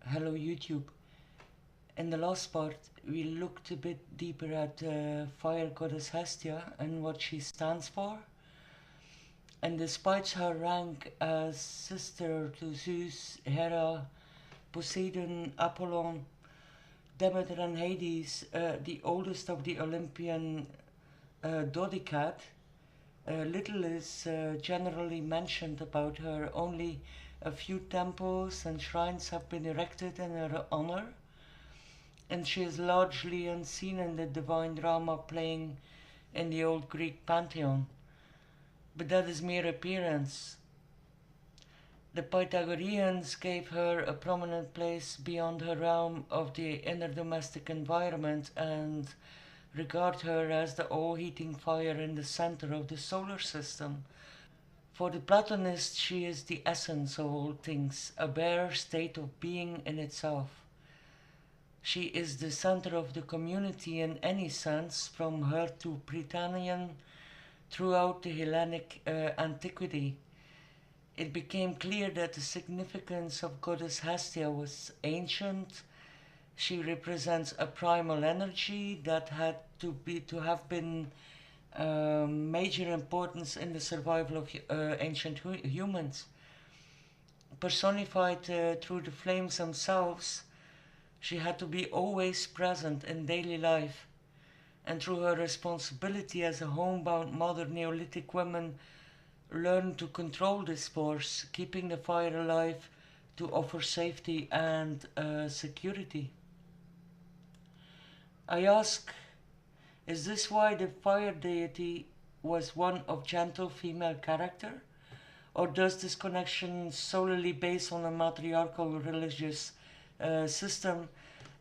Hello YouTube. In the last part, we looked a bit deeper at fire goddess Hestia and what she stands for. And despite her rank as sister to Zeus, Hera, Poseidon, Apollon, Demeter and Hades, the oldest of the Olympian Dodecad, little is generally mentioned about her. Only a few temples and shrines have been erected in her honor, and she is largely unseen in the divine drama playing in the old Greek pantheon. But that is mere appearance. The Pythagoreans gave her a prominent place beyond her realm of the inner domestic environment and regard her as the all-heating fire in the center of the solar system. For the Platonist, she is the essence of all things, a bare state of being in itself. She is the center of the community in any sense, from her to Britannian throughout the Hellenic antiquity. It became clear that the significance of goddess Hestia was ancient. She represents a primal energy that had to have been major importance in the survival of ancient humans. Personified through the flames themselves, she had to be always present in daily life, and through her responsibility as a homebound mother, Neolithic women learned to control this force, keeping the fire alive to offer safety and security. I ask, is this why the fire deity was one of gentle female character? Or does this connection solely base on a matriarchal religious system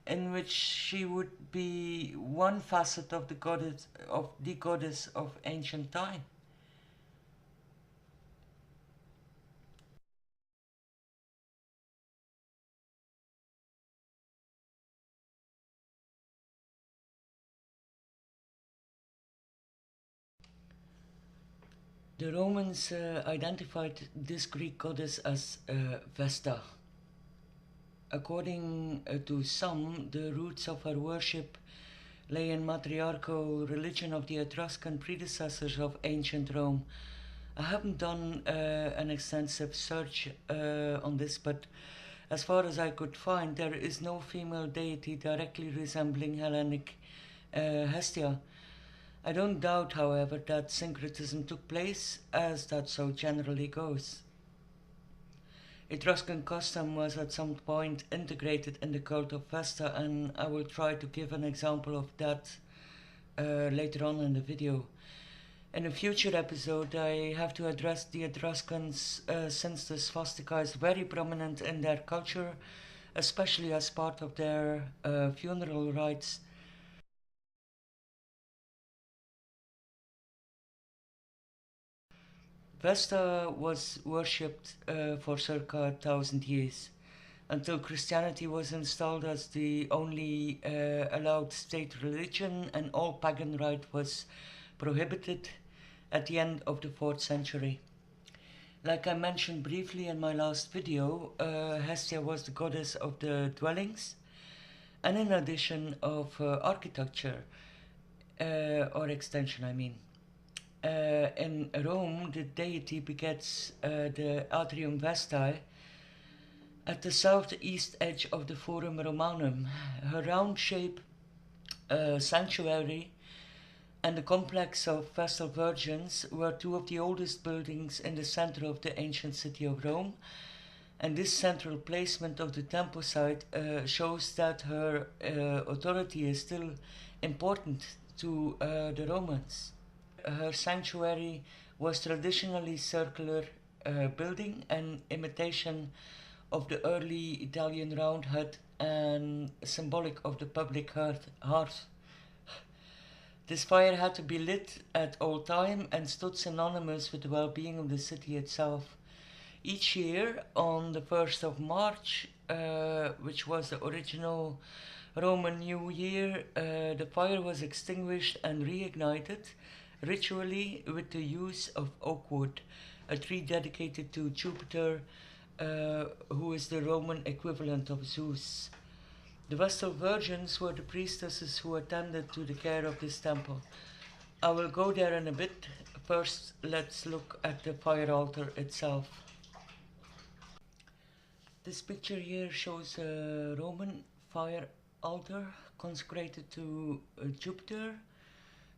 in which she would be one facet of the goddess of ancient time? The Romans identified this Greek goddess as Vesta. According to some, the roots of her worship lay in matriarchal religion of the Etruscan predecessors of ancient Rome. I haven't done an extensive search on this, but as far as I could find, there is no female deity directly resembling Hellenic Hestia. I don't doubt, however, that syncretism took place, as that so generally goes. Etruscan custom was at some point integrated in the cult of Vesta, and I will try to give an example of that later on in the video. In a future episode, I have to address the Etruscans since the swastika is very prominent in their culture, especially as part of their funeral rites. Vesta was worshipped for circa 1,000 years, until Christianity was installed as the only allowed state religion, and all pagan rite was prohibited at the end of the 4th century. Like I mentioned briefly in my last video, Hestia was the goddess of the dwellings, and in addition of architecture, or extension I mean. In Rome, the deity begets the Atrium Vestae at the southeast edge of the Forum Romanum. Her round shape, sanctuary, and the complex of Vestal Virgins were two of the oldest buildings in the center of the ancient city of Rome. And this central placement of the temple site shows that her authority is still important to the Romans. Her sanctuary was traditionally circular building, an imitation of the early Italian round hut and symbolic of the public hearth. This fire had to be lit at all time and stood synonymous with the well-being of the city itself. Each year, on the 1st of March, which was the original Roman New Year, the fire was extinguished and reignited ritually with the use of oak wood, a tree dedicated to Jupiter, who is the Roman equivalent of Zeus. The Vestal Virgins were the priestesses who attended to the care of this temple. I will go there in a bit. First, let's look at the fire altar itself. This picture here shows a Roman fire altar consecrated to Jupiter,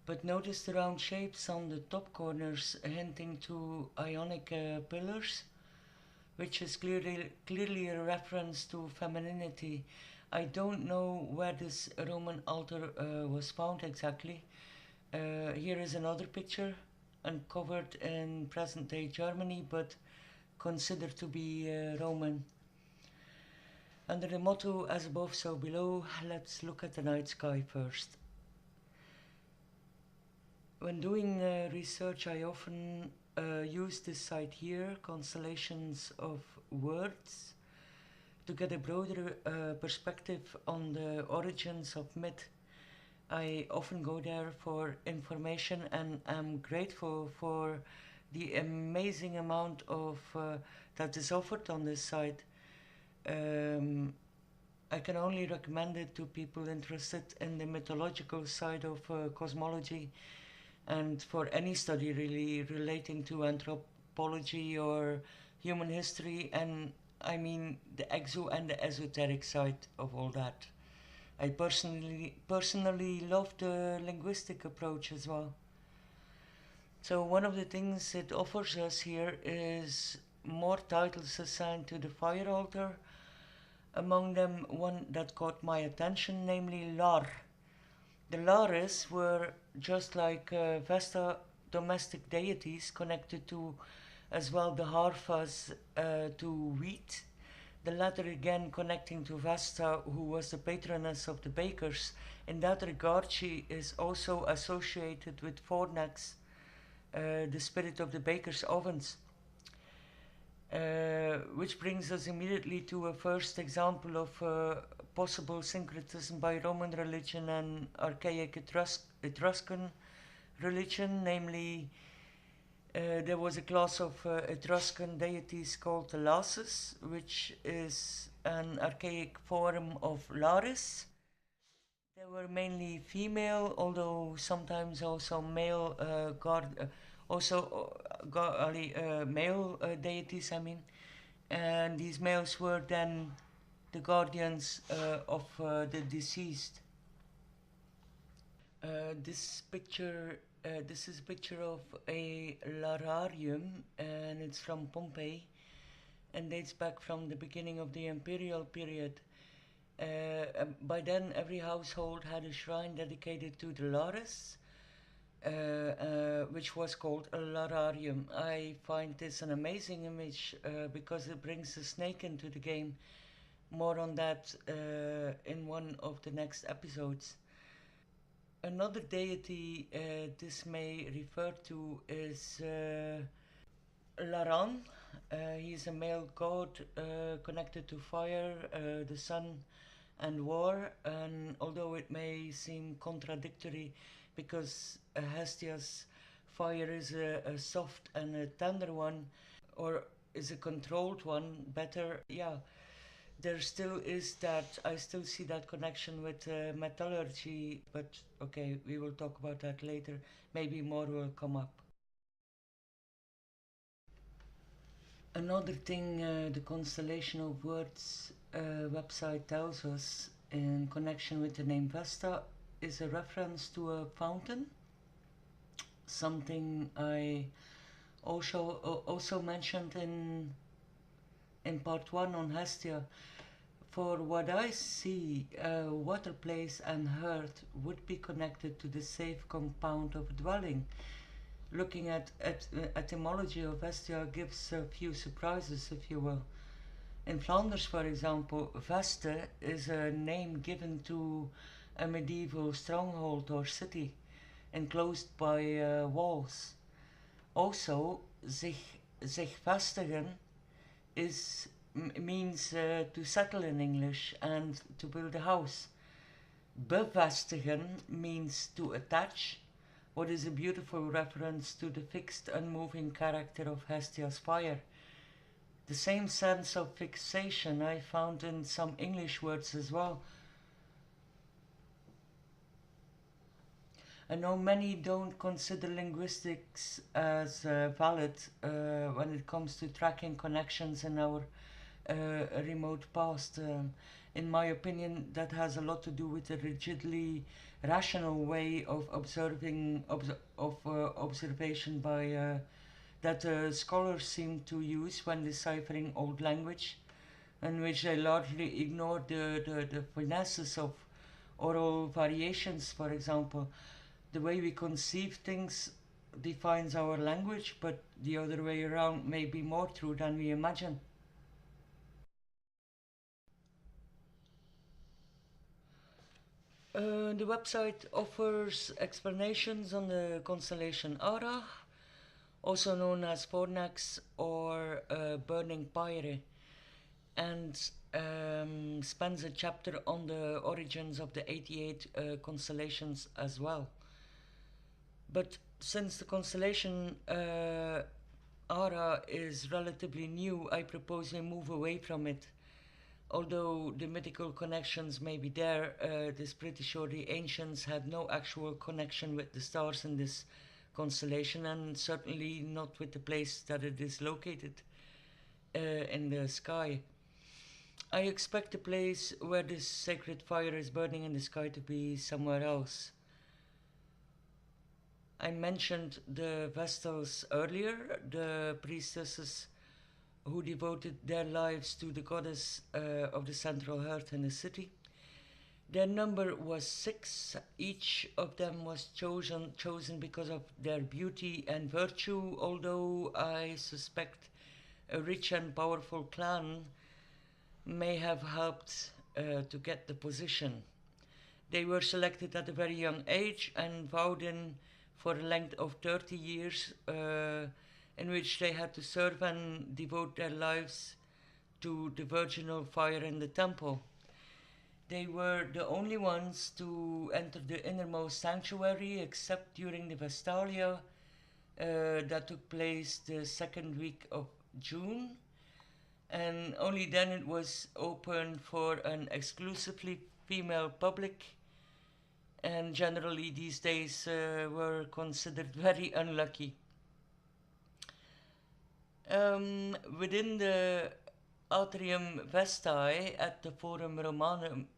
but notice the round shapes on the top corners hinting to Ionic pillars, which is clearly a reference to femininity. I don't know where this Roman altar was found exactly. Here is another picture uncovered in present-day Germany, but considered to be Roman. Under the motto "as above, so below," let's look at the night sky first. When doing research, I often use this site here, Constellations of Words, to get a broader perspective on the origins of myth. I often go there for information, and I'm grateful for the amazing amount of that is offered on this site. I can only recommend it to people interested in the mythological side of cosmology, and for any study really relating to anthropology or human history, and I mean the exo and the esoteric side of all that. I personally love the linguistic approach as well. So one of the things it offers us here is more titles assigned to the fire altar. Among them, one that caught my attention, namely Lar. The Lares were, just like Vesta, domestic deities connected to as well the Harfas to wheat. The latter again connecting to Vesta, who was the patroness of the bakers. In that regard, she is also associated with Fornax, the spirit of the bakers' ovens. Which brings us immediately to a first example of possible syncretism by Roman religion and archaic Etruscan religion, namely there was a class of Etruscan deities called the Lases, which is an archaic form of Lares. They were mainly female, although sometimes also male male deities, I mean, and these males were then the guardians of the deceased. This is a picture of a lararium, and it's from Pompeii, and dates back from the beginning of the imperial period. By then, every household had a shrine dedicated to the Lares, which was called a lararium. I find this an amazing image because it brings the snake into the game. More on that in one of the next episodes. Another deity this may refer to is Laran. He is a male god connected to fire, the sun, and war. And although it may seem contradictory, because Hestia's fire is a soft and a tender one, or is a controlled one, better, yeah, there still is that, I still see that connection with metallurgy, but okay, we will talk about that later. Maybe more will come up. Another thing the Constellation of Words website tells us in connection with the name Vesta is a reference to a fountain, something I also mentioned in part 1 on Hestia. For what I see, water, place and hearth would be connected to the safe compound of dwelling. Looking at etymology of Hestia gives a few surprises, if you will. In Flanders, for example, Veste is a name given to a medieval stronghold or city enclosed by walls. Also, zich vestigen means to settle in English and to build a house. Bevestigen means to attach, what is a beautiful reference to the fixed, unmoving character of Hestia's fire. The same sense of fixation I found in some English words as well. I know many don't consider linguistics as valid when it comes to tracking connections in our remote past. In my opinion, that has a lot to do with the rigidly rational way of observation by that scholars seem to use when deciphering old language, in which they largely ignore the finesses of oral variations, for example. The way we conceive things defines our language, but the other way around may be more true than we imagine. The website offers explanations on the constellation Ara, also known as Fornax or Burning Pyre, and spends a chapter on the origins of the 88 constellations as well. But since the constellation Ara is relatively new, I propose we move away from it. Although the mythical connections may be there, it is pretty sure the ancients had no actual connection with the stars in this constellation, and certainly not with the place that it is located in the sky. I expect the place where this sacred fire is burning in the sky to be somewhere else. I mentioned the Vestals earlier, the priestesses who devoted their lives to the goddess of the central hearth in the city. Their number was 6. Each of them was chosen because of their beauty and virtue, although I suspect a rich and powerful clan may have helped to get the position. They were selected at a very young age and vowed in for a length of 30 years in which they had to serve and devote their lives to the virginal fire in the temple. They were the only ones to enter the innermost sanctuary except during the Vestalia that took place the second week of June, and only then it was open for an exclusively female public, and generally these days were considered very unlucky. Within the Atrium Vestae at the Forum Romanum,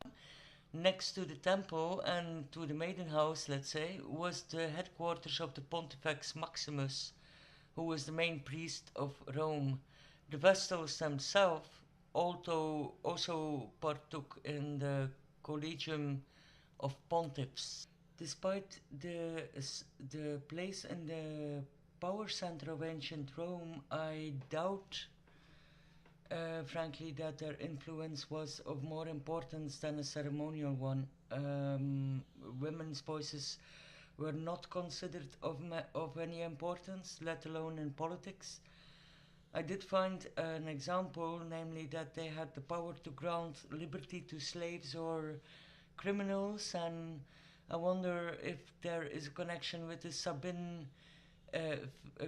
next to the temple and to the Maiden House, let's say, was the headquarters of the Pontifex Maximus, who was the main priest of Rome. The Vestals themselves also partook in the Collegium of Pontiffs. Despite the place in the power center of ancient Rome, I doubt, frankly, that their influence was of more importance than a ceremonial one. Women's voices were not considered of any importance, let alone in politics. I did find an example, namely that they had the power to grant liberty to slaves or criminals, and I wonder if there is a connection with the Sabine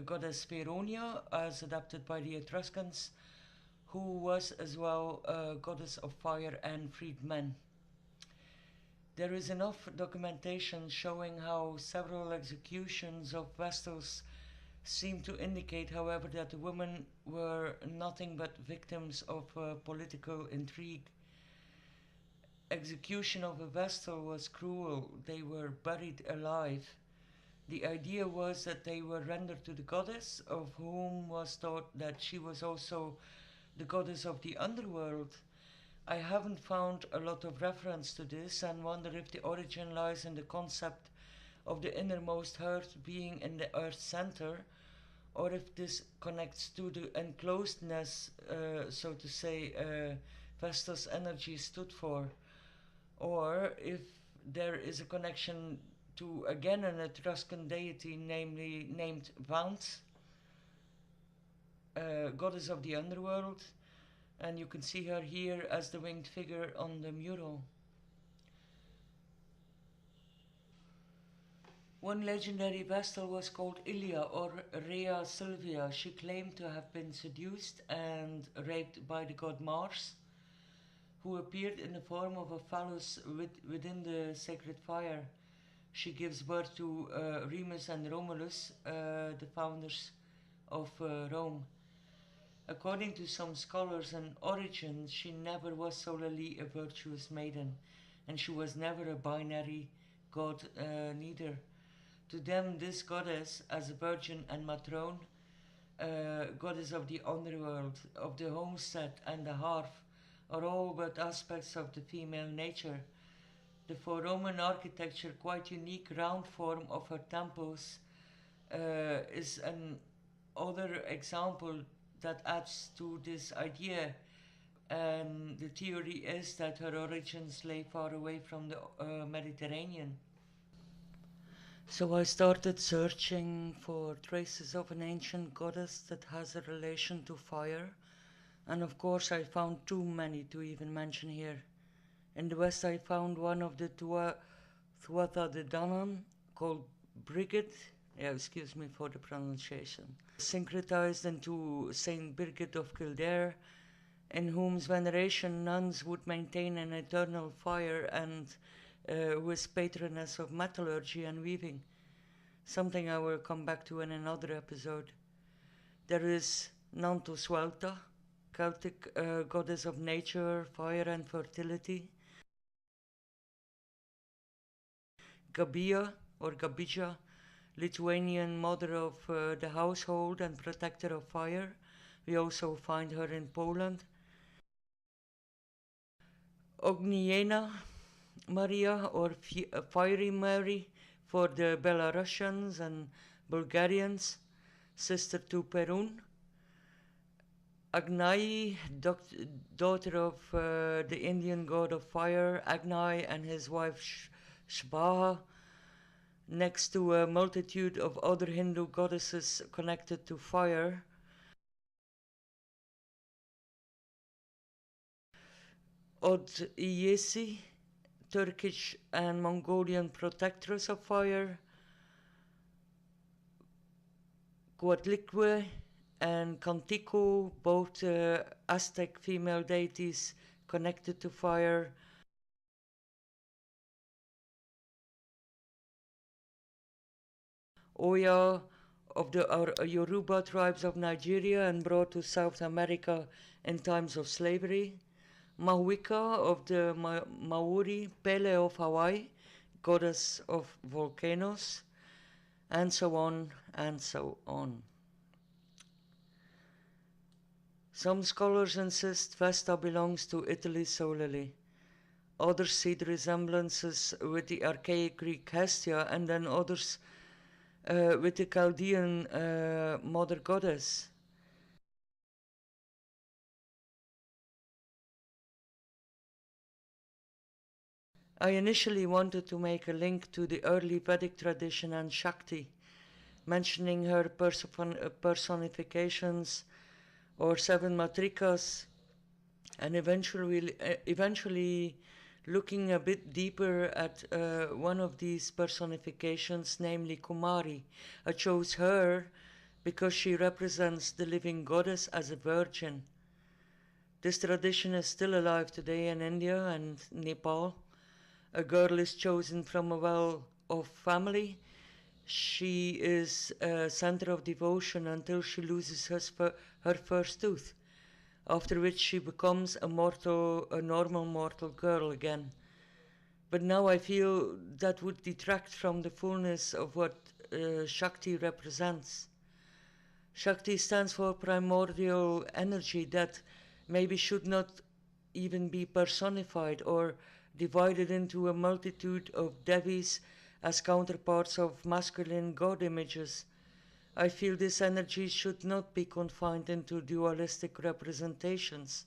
goddess Veronia, as adapted by the Etruscans, who was as well a goddess of fire and freedmen. There is enough documentation showing how several executions of Vestals seem to indicate, however, that the women were nothing but victims of political intrigue. Execution of a Vestal was cruel. They were buried alive. The idea was that they were rendered to the goddess, of whom was thought that she was also the goddess of the underworld. I haven't found a lot of reference to this and wonder if the origin lies in the concept of the innermost hearth being in the earth center, or if this connects to the enclosedness, so to say, Vesta's energy stood for, or if there is a connection to again an Etruscan deity, namely named Vant, goddess of the underworld, and you can see her here as the winged figure on the mural. One legendary Vestal was called Ilia or Rhea Silvia. She claimed to have been seduced and raped by the god Mars, who appeared in the form of a phallus within the sacred fire. She gives birth to Remus and Romulus, the founders of Rome. According to some scholars and origins, she never was solely a virtuous maiden, and she was never a binary god neither. To them, this goddess, as a virgin and matrone, goddess of the underworld, of the homestead and the hearth, are all but aspects of the female nature. The for Roman architecture quite unique round form of her temples is an other example that adds to this idea. And the theory is that her origins lay far away from the Mediterranean. So I started searching for traces of an ancient goddess that has a relation to fire, and of course I found too many to even mention here. In the west I found one of the Tuatha De Danann called Brigid, excuse me for the pronunciation, syncretized into Saint Birgit of Kildare, in whose veneration nuns would maintain an eternal fire and who is patroness of metallurgy and weaving, something I will come back to in another episode. There is Nantosuelta, Celtic goddess of nature, fire and fertility. Gabia or Gabija, Lithuanian mother of the household and protector of fire. We also find her in Poland. Ogniena Maria or Fiery Mary for the Belarusians and Bulgarians, sister to Perun. Agnai, daughter of the Indian god of fire, Agnai, and his wife Shbaha, next to a multitude of other Hindu goddesses connected to fire. Od Iyesi, Turkish and Mongolian protectress of fire. Coatlicue and Cantico, both Aztec female deities connected to fire. Oya of the Yoruba tribes of Nigeria and brought to South America in times of slavery. Mahuika of the Maori, Pele of Hawaii, goddess of volcanoes, and so on and so on. Some scholars insist Vesta belongs to Italy solely. Others see the resemblances with the archaic Greek Hestia, and then others with the Chaldean mother goddess. I initially wanted to make a link to the early Vedic tradition and Shakti, mentioning her personifications or seven matrikas, and eventually looking a bit deeper at one of these personifications, namely Kumari. I chose her because she represents the living goddess as a virgin. This tradition is still alive today in India and Nepal. A girl is chosen from a well-off family. She is a center of devotion until she loses her first tooth, after which she becomes a normal mortal girl again. But now I feel that would detract from the fullness of what Shakti represents. Shakti stands for primordial energy that maybe should not even be personified or divided into a multitude of Devis as counterparts of masculine god images. I feel this energy should not be confined into dualistic representations.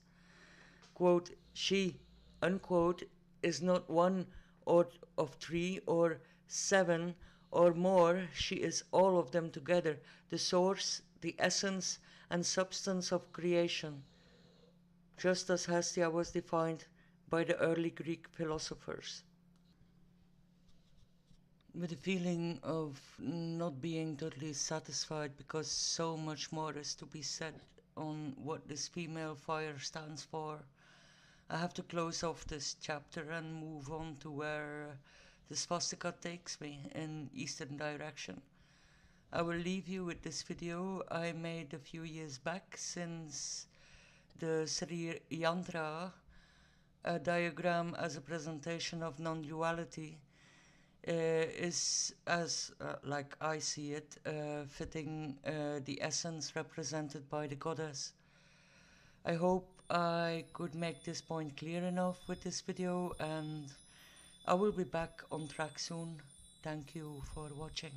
Quote, she, unquote, is not one or of three or seven or more, she is all of them together, the source, the essence and substance of creation, just as Hestia was defined by the early Greek philosophers. with a feeling of not being totally satisfied, because so much more is to be said on what this female fire stands for. I have to close off this chapter and move on to where the swastika takes me in eastern direction. I will leave you with this video I made a few years back, since the Sri Yantra, a diagram as a presentation of non-duality, is, as like I see it, fitting the essence represented by the goddess. I hope I could make this point clear enough with this video, and I will be back on track soon. Thank you for watching.